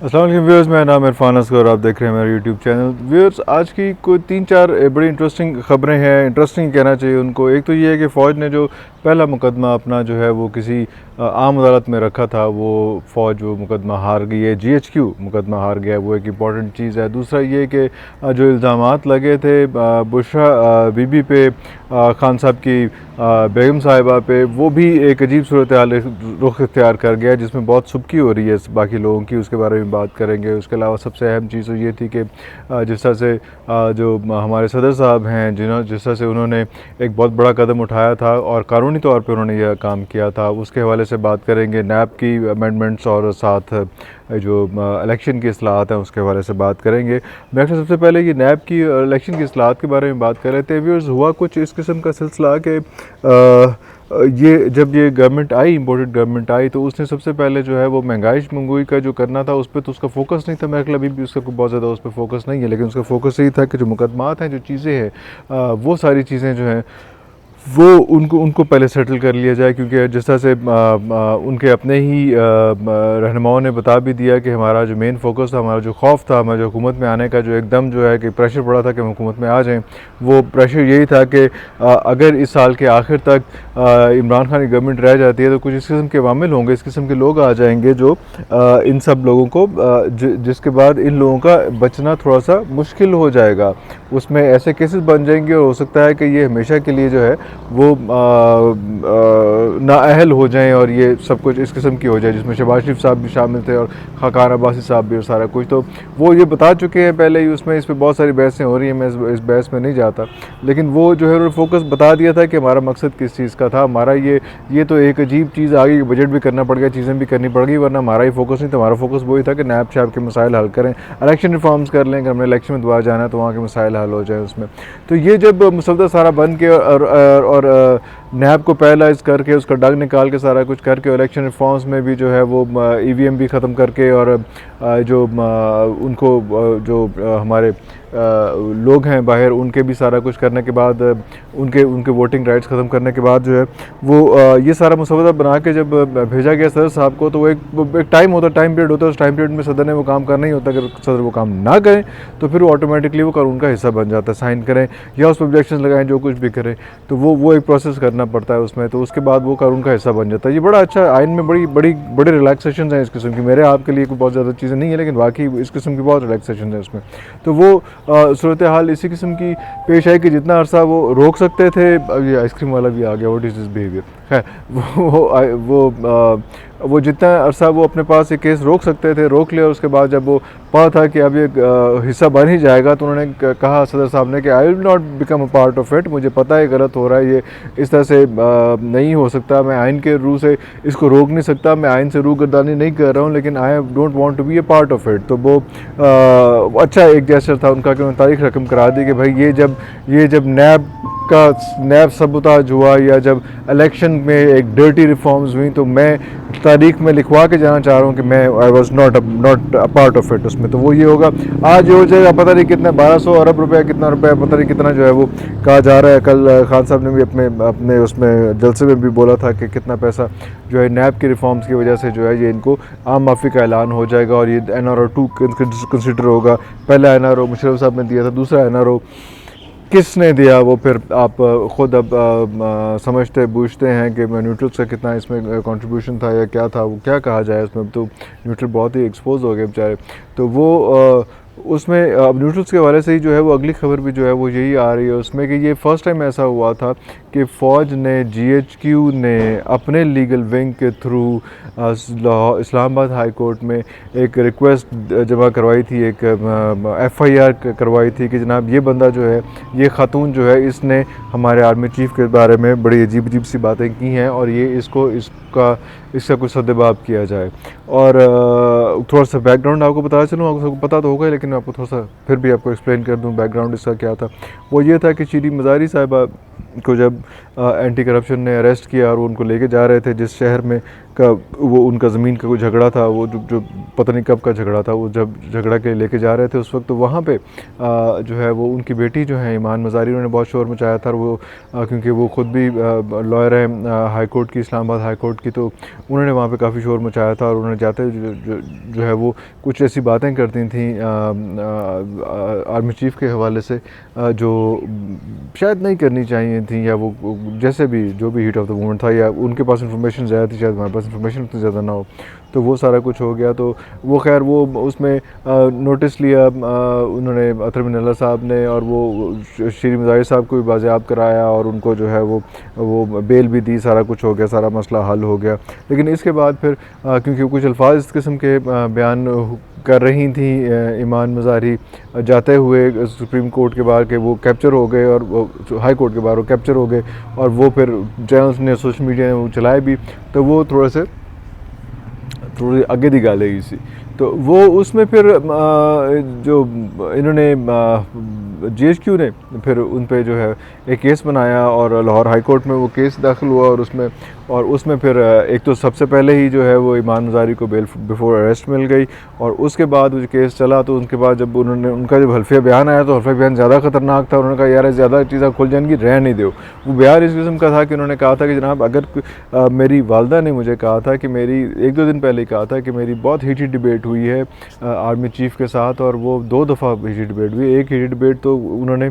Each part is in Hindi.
अस्सलाम वालेकुम व्यूअर्स, मेरा नाम इरफान असगर और आप देख रहे हैं मेरा यूट्यूब चैनल। व्यूअर्स, आज की कोई 3-4 बड़ी इंटरेस्टिंग ख़बरें हैं। इंटरेस्टिंग कहना चाहिए उनको। एक तो ये है कि फ़ौज ने जो पहला मुकदमा अपना जो है वो किसी आम अदालत में रखा था, वो फ़ौज वो मुकदमा हार गई है। GHQ मुकदमा हार गया है, वो एक इम्पॉर्टेंट चीज़ है। दूसरा ये कि जो इल्ज़ामात लगे थे बुशरा बीबी पे, खान साहब की बेगम साहिबा पे, वो भी एक अजीब सूरत हाल रुख इख्तियार कर गया जिसमें बहुत सुबकी हो रही है बाकी लोगों की। उसके बारे में बात करेंगे। उसके अलावा सबसे अहम चीज़ तो ये थी कि जिस तरह से जो हमारे सदर साहब हैं, जिस तरह से उन्होंने एक बहुत बड़ा कदम उठाया था और कानूनी तौर पे उन्होंने यह काम किया था, उसके हवाले से बात करेंगे। नैब की अमेंडमेंट्स और साथ जो इलेक्शन की इस्लाहत हैं उसके हवाले से बात करेंगे। मैं सबसे पहले ये नैब की इलेक्शन की इस्लाहत के बारे में बात कर रहे थे। व्यूअर्स, हुआ कुछ इस किस्म का सिलसिला कि ये जब ये गवर्नमेंट आई, इम्पोर्टेड गवर्नमेंट आई, तो उसने सबसे पहले जो है वो महंगाई मंगोई का जो करना था उस पर तो उसका फोकस नहीं था। मेरे ख्याल अभी भी उसका बहुत ज़्यादा उस पर फोकस नहीं है, लेकिन उसका फोकस यही था कि जो मुकदमात हैं, जो चीज़ें हैं, वो सारी चीज़ें जो हैं वो उनको पहले सेटल कर लिया जाए। क्योंकि जिस तरह से उनके अपने ही रहनुमाओं ने बता भी दिया कि हमारा जो मेन फोकस था, हमारा जो खौफ था, हमारे जो हुकूमत में आने का जो एकदम जो है कि प्रेशर पड़ा था कि हम हुकूमत में आ जाएं, वो प्रेशर यही था कि अगर इस साल के आखिर तक इमरान खान की गवर्नमेंट रह जाती है तो कुछ इस किस्म के वामिल होंगे, इस किस्म के लोग आ जाएंगे जो इन सब लोगों को जिसके बाद इन लोगों का बचना थोड़ा सा मुश्किल हो जाएगा। उसमें ऐसे केसेस बन जाएंगे और हो सकता है कि ये हमेशा के लिए जो है वो नाअहल हो जाएं और ये सब कुछ इस किस्म की हो जाए, जिसमें शहबाज शरीफ साहब भी शामिल थे और खाकान अब्बासी साहब भी और सारा कुछ। तो वो ये बता चुके हैं पहले ही उसमें। इस पर बहुत सारी बहसें हो रही हैं, मैं इस बहस में नहीं जाता, लेकिन वो जो है उन्होंने फोकस बता दिया था कि हमारा मकसद किस चीज़ का था। हमारा ये तो एक अजीब चीज़ आ गई, बजट भी करना पड़ गया, चीज़ें भी करनी पड़ गई, वरना हमारा ही फोकस नहीं था। हमारा फोकस वही था कि नैब शैब के मसाइल हल करें, इलेक्शन रिफॉर्म्स कर लें, अगर हमने इलेक्शन में दोबारा जाना है तो वहाँ के मसाइल हल हो जाए उसमें। तो ये जब मुसद्दा सारा बन के और नैब को पैरालाइज करके उसका डग निकाल के सारा कुछ करके इलेक्शन रिफॉर्म्स में भी जो है वो EVM भी ख़त्म करके और जो उनको जो हमारे लोग हैं बाहर, उनके भी सारा कुछ करने के बाद, उनके वोटिंग राइट्स ख़त्म करने के बाद जो है वो ये सारा मसौदा बना के जब भेजा गया सदर साहब को, तो वो एक टाइम होता है, टाइम पीरियड होता है। उस टाइम पीरियड में सदर ने वो काम करना ही होता है। अगर सदर वो काम ना करें तो फिर वो ऑटोमेटिकली वो कानून का हिस्सा बन जाता है। साइन करें या उस पर ऑब्जेक्शन लगाएं, जो कुछ भी करें, तो वो एक प्रोसेस करना पड़ता है उसमें, तो उसके बाद वो कानून का हिस्सा बन जाता है। ये बड़ा अच्छा आइन में बड़े रिलैक्सेशन हैं इस किस्म की। मेरे आपके लिए कोई बहुत ज़्यादा चीज़ें नहीं है, लेकिन बाकी इस किस्म की बहुत रिलैक्सेशन है उसमें। तो वो सूरत हाल इसी किस्म की पेश आई कि जितना अरसा वो रोक सकते थे, अब ये आइसक्रीम वाला भी आ गया, व्हाट इज़ दिस बिहेवियर। खैर, वो जितना अरसा वो अपने पास ये केस रोक सकते थे, रोक लिया। उसके बाद जब वो पता था कि अब ये हिस्सा बन ही जाएगा, तो उन्होंने कहा सदर साहब ने कि I will not become a part of it. मुझे पता है गलत हो रहा है, ये इस तरह से नहीं हो सकता, मैं आइन के रू से इसको रोक नहीं सकता, मैं आइन से रूगर्दानी नहीं कर रहा हूँ, लेकिन I don't want to be a part of it. तो वो अच्छा एक जेस्चर था उनका कि उन्होंने तारीख रकम करा दी कि भाई ये जब नैब सबूताज हुआ या जब इलेक्शन में एक डर्टी रिफॉर्म्स हुई, तो मैं तारीख में लिखवा के जाना चाह रहा हूँ कि मैं I was not a part of it उसमें। तो वो ये होगा, आज हो जाएगा पता नहीं कितना 1200 अरब रुपया, कितना रुपया पता नहीं कितना जो है वो कहा जा रहा है। कल खान साहब ने भी अपने उसमें जलसे में भी बोला था कि कितना पैसा जो है नैब की रिफॉर्म्स की वजह से जो है ये इनको आम माफ़ी का ऐलान हो जाएगा और ये NRO 2 कंसिडर होगा। पहला NRO मुशर्रफ साहब ने दिया था, दूसरा NRO किसने दिया वो फिर आप ख़ुद अब समझते बूझते हैं कि न्यूट्रल्स का कितना इसमें कंट्रीब्यूशन था या क्या था, वो क्या कहा जाए उसमें। तो न्यूट्रल बहुत ही एक्सपोज हो गए बेचारे। तो वो उसमें अब न्यूट्रल्स के हवाले से ही जो है वो अगली खबर भी जो है वो यही आ रही है उसमें कि ये फ़र्स्ट टाइम ऐसा हुआ था कि फ़ौज ने GHQ ने अपने लीगल विंग के थ्रू इस्लामाबाद हाई कोर्ट में एक रिक्वेस्ट जमा करवाई थी, एक FIR करवाई थी कि जनाब ये बंदा जो है, ये खातून जो है, इसने हमारे आर्मी चीफ़ के बारे में बड़ी अजीब अजीब सी बातें की हैं और ये इसका कुछ सद्देबाब किया जाए। और थोड़ा सा बैकग्राउंड आपको बताया चलूँ, आपको पता तो होगा, लेकिन मैं आपको थोड़ा सा फिर भी आपको एक्सप्लेन कर दूँ बैकग्राउंड इसका क्या था। वो ये था कि शीरी मज़ारी साहिबा को जब एंटी करप्शन ने अरेस्ट किया और उनको लेके जा रहे थे जिस शहर में का वो उनका ज़मीन का कोई झगड़ा था, वो जो पता नहीं कब का झगड़ा था, वो जब झगड़ा के लेके जा रहे थे उस वक्त, तो वहाँ पे जो है वो उनकी बेटी जो है ईमान मज़ारी, उन्होंने बहुत शोर मचाया था। और वो क्योंकि वो ख़ुद भी लॉयर हैं हाई कोर्ट की, इस्लामाबाद हाई कोर्ट की, तो उन्होंने वहाँ पे काफ़ी शोर मचाया था। और उन्होंने जाते जो है वो कुछ ऐसी बातें करती थी आर्मी चीफ़ के हवाले से जो शायद नहीं करनी चाहिए थी, या वो जैसे भी जो भी हीट ऑफ द मोमेंट था, या उनके पास इंफॉर्मेशन ज़्यादा थी, शायद हमारे पास इंफॉर्मेशन उतनी ज़्यादा ना हो, तो वो सारा कुछ हो गया। तो वो खैर वो उसमें नोटिस लिया उन्होंने अतर बिन अल्लाह साहब ने, और वो श्री मज़ारी साहब को भी बाज़ेयाब कराया और उनको जो है वो बेल भी दी, सारा कुछ हो गया, सारा मसला हल हो गया। लेकिन इसके बाद फिर क्योंकि कुछ अल्फाज इस किस्म के बयान कर रही थी ईमान मज़ारी जाते हुए सुप्रीम कोर्ट के बाहर के, वो कैप्चर हो गए, और हाई कोर्ट के बाहर वो कैप्चर हो गए, और वो फिर चैनल्स ने सोशल मीडिया ने वो चलाए भी, तो वो थोड़ी आगे दी गाल है इसी। तो वो उसमें फिर जो इन्होंने GHQ ने फिर उन पे जो है एक केस बनाया, और लाहौर हाई कोर्ट में वो केस दाखिल हुआ, और उसमें फिर एक तो सबसे पहले ही जो है वो ईमान मज़ारी को बेल बिफोर अरेस्ट मिल गई, और उसके बाद वो केस चला, तो उनके बाद जब उनका जब हल्फिया बयान आया, तो हल्फिया बयान ज़्यादा ख़तरनाक था। उन्होंने कहा यार ज़्यादा चीज़ें खुल जाएंगी, रह नहीं दो। वो बयान इस किस्म का था कि उन्होंने कहा था कि जनाब अगर मेरी वालदा ने मुझे कहा था कि मेरी 1-2 दिन पहले कहा था कि मेरी बहुत हीटेड डिबेट हुई है आर्मी चीफ़ के साथ, और वो 2 दफ़ा हीटेड डिबेट हुई। एक हीटेड डिबेट तो उन्होंने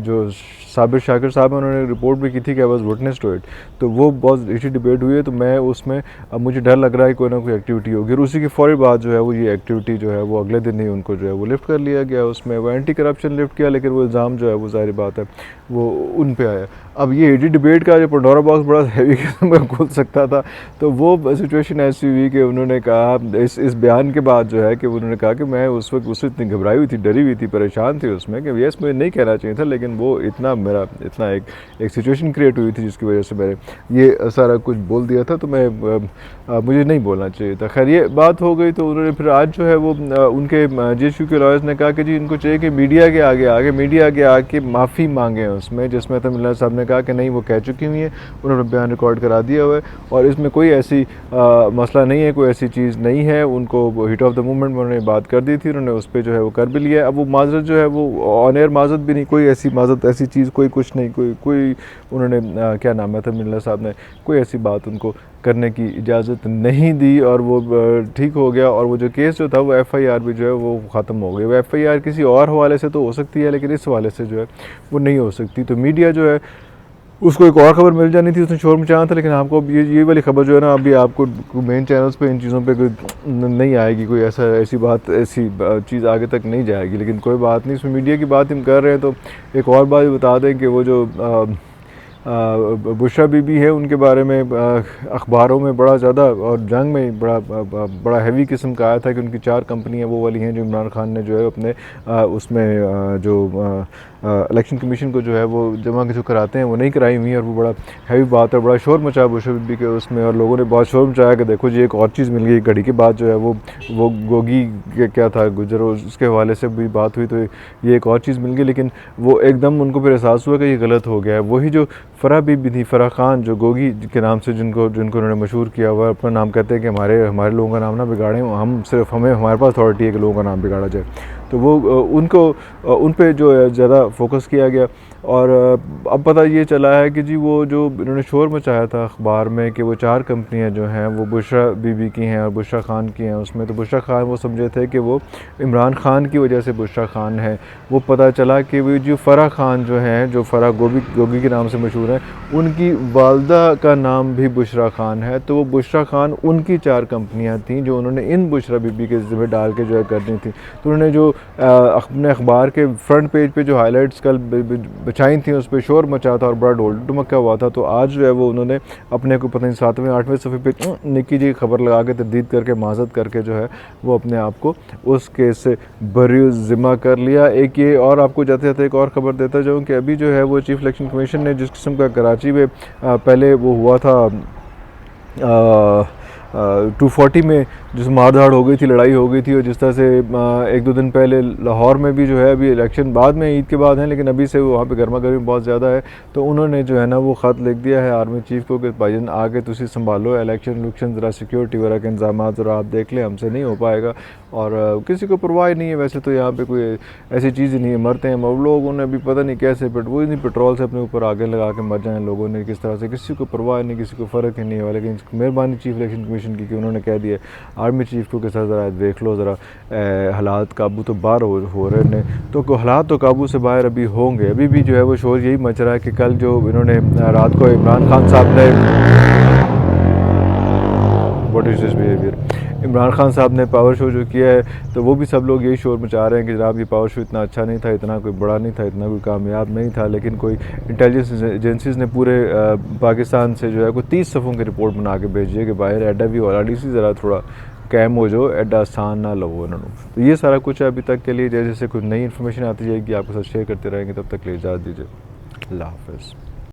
जो साबिर शाकिर साहब हैं उन्होंने रिपोर्ट भी की थी कि I was witness to it, तो वो बहुत अच्छी डिबेट हुई है। तो मैं उसमें अब मुझे डर लग रहा है कोई ना कोई एक्टिविटी होगी, और उसी की फ़ौरी बाद जो है वो ये एक्टिविटी जो है वो अगले दिन ही उनको जो है वो लिफ्ट कर लिया गया। उसमें वो एंटी करप्शन लिफ्ट किया, लेकिन वो इल्ज़ाम जो है वो ज़ाहिर बात है वो उन पे आया। अब ये हीटेड डिबेट का जो पंडोरा बॉक्स बड़ा हैवी किस्म का खुल सकता था, तो वो सिचुएशन ऐसी हुई कि उन्होंने कहा इस बयान के बाद जो है कि उन्होंने कहा कि मैं उस वक्त उससे इतनी घबराई हुई थी, डरी हुई थी, परेशान थी उसमें कि यस मुझे नहीं कहना चाहिए था, लेकिन वो इतना एक सिचुएशन क्रिएट हुई थी जिसकी वजह से मैंने ये सारा कुछ बोल दिया था, तो मुझे नहीं बोलना चाहिए था। खैर ये बात हो गई। तो उन्होंने फिर आज जो है वो उनके GHQ के लॉयर्स ने कहा कि जी इनको चाहिए कि मीडिया के आगे माफ़ी मांगे उसमें, जिसमें अतर बिन साहब ने कहा कि नहीं वो कह चुकी हुई हैं, उन्होंने बयान रिकॉर्ड करा दिया हुआ है, और इसमें कोई ऐसी मसला नहीं है, कोई ऐसी चीज़ नहीं है। उनको हीट ऑफ द मूवमेंट में उन्होंने बात कर दी थी, उन्होंने उस पर जो है वो कर भी लिया। अब वो माजरत जो है वो ऑन एयर माजरत भी नहीं, कोई ऐसी माजरत ऐसी चीज़ कुछ नहीं, कोई उन्होंने क्या नाम है अतर बिन साहब ने कोई ऐसी बात उनको करने की इजाज़त नहीं दी, और वो ठीक हो गया। और वो जो केस जो था वो FIR भी जो है वो ख़त्म हो गई। वो FIR किसी और हवाले से तो हो सकती है, लेकिन इस हवाले से जो है वो नहीं हो सकती। तो मीडिया जो है उसको एक और ख़बर मिल जानी थी, उसने शोर मचाना था, लेकिन आपको ये वाली ख़बर जो है ना अभी आपको मेन चैनल्स पे इन चीज़ों पे कोई नहीं आएगी, कोई ऐसी चीज़ आगे तक नहीं जाएगी। लेकिन कोई बात नहीं, इसमें मीडिया की बात हम कर रहे हैं तो एक और बात बता दें कि वो जो बुशरा बीबी है उनके बारे में अखबारों में बड़ा ज़्यादा और जंग में बड़ा हैवी किस्म का आया था कि उनकी 4 कंपनियां वो वाली हैं जो इमरान खान ने जो है अपने उसमें जो इलेक्शन कमीशन को जो है वो जमा जो कराते हैं वो नहीं कराई हुई, और वो बड़ा हैवी बात है, बड़ा शोर मचाया बुशरा बीबी के उसमें, और लोगों ने बहुत शोर मचाया कि देखो जी एक और चीज़ मिल गई। घड़ी के बाद जो है वो गोगी के क्या था गुजर, उसके हवाले से भी बात हुई, तो ये एक और चीज़ मिल गई। लेकिन वो एकदम उनको फिर एहसास हुआ कि ये गलत हो गया है। वही जो फ़राह बीबी थी, फ़राह खान, जो गोगी के नाम से जिनको उन्होंने मशहूर किया हुआ, अपना नाम कहते हैं कि हमारे लोगों का नाम ना बिगाड़ें, हमारे पास अथॉरिटी है कि लोगों का नाम बिगाड़ा जाए। तो वो उन पे जो है ज़्यादा फोकस किया गया। और अब पता ये चला है कि जी वो जो इन्होंने शोर मचाया था अखबार में कि वो 4 कंपनियां जो हैं वो बुशरा बीबी की हैं और बुशरा खान की हैं उसमें, तो बुशरा खान वो समझे थे कि वो इमरान खान की वजह से बुशरा खान है। वो पता चला कि वो जो फ़राह खान जो हैं, जो फ़राह गोगी के नाम से मशहूर हैं, उनकी वालदा का नाम भी बुशरा खान है। तो वो बुशरा खान उनकी 4 कंपनियाँ थीं जो उन्होंने इन बुशरा बीबी के ज़िम्मे डाल के जो है करनी थी। तो उन्होंने जो अपने अखबार के फ्रंट पेज पे जो हाइलाइट्स कल बचाई थी उस पर शोर मचा था और बड़ा ढोल ढुमक्का हुआ था। तो आज जो है वो उन्होंने अपने को पता नहीं 7वें 8वें सफ़े पे निक्की जी खबर लगा के तरदीद करके माजत करके जो है वो अपने आप को उस केस से बरी ज़िम्मा कर लिया। एक ये और आपको जाते जाते एक और ख़बर देता जाऊँ कि अभी जो है वो चीफ़ इलेक्शन कमीशन ने जिस किस्म का कराची में पहले वो हुआ था 240 में जिस मारधाड़ हो गई थी, लड़ाई हो गई थी, और जिस तरह से 1-2 दिन पहले लाहौर में भी जो है, अभी इलेक्शन बाद में ईद के बाद हैं, लेकिन अभी से वहाँ पे गर्मा गर्मी बहुत ज़्यादा है, तो उन्होंने जो है ना वो ख़त लिख दिया है आर्मी चीफ़ को कि भाईजान आगे तुसी संभालो इलेक्शन ज़रा सिक्योरिटी वगैरह के इंतजाम ज़रा आप देख लें, हमसे नहीं हो पाएगा। और किसी को परवाह नहीं है वैसे तो, यहाँ पे कोई ऐसी चीज़ ही नहीं है, मरते हैं अब लोगों ने भी पता नहीं कैसे, बट वो नहीं पेट्रोल से अपने ऊपर आगे लगा के मर जाएँ लोगों ने किस तरह से, किसी को परवाह नहीं, किसी को फ़र्क ही नहीं है। लेकिन मेहरबानी चीफ इलेक्शन कमीशन की कि उन्होंने कह दिया आर्मी चीफ को कि सर ज़रा देख लो ज़रा हालात काबू तो बाहर हो रहे हैं, तो हालात तो काबू से बाहर अभी होंगे। अभी भी जो है वो शोर यही मच रहा है कि कल जो इन्होंने रात को इमरान खान साहब ने what is this behaviour, Imran Khan साहब ने पावर शो जो किया है, तो वो भी सब लोग यही शोर मचा रहे हैं कि जनाब ये पावर शो इतना अच्छा नहीं था, इतना कोई बड़ा नहीं था, इतना कोई कामयाब नहीं था, लेकिन कोई इंटेलिजेंस एजेंसीज़ ने पूरे पाकिस्तान से जो है कोई 30 सफ़ों की रिपोर्ट बना के भेजी है कि बाहर एडा भी हो रहा सी ज़रा थोड़ा कैम हो जाओ, एडा आसान ना लो इन्होंने। तो ये सारा कुछ है अभी तक के लिए। जैसे कोई नई इन्फॉर्मेशन आती जाएगी आपके साथ शेयर करते रहेंगे, तब तक ले इजाज़त दीजिए। अल्लाह हाफ़िज़।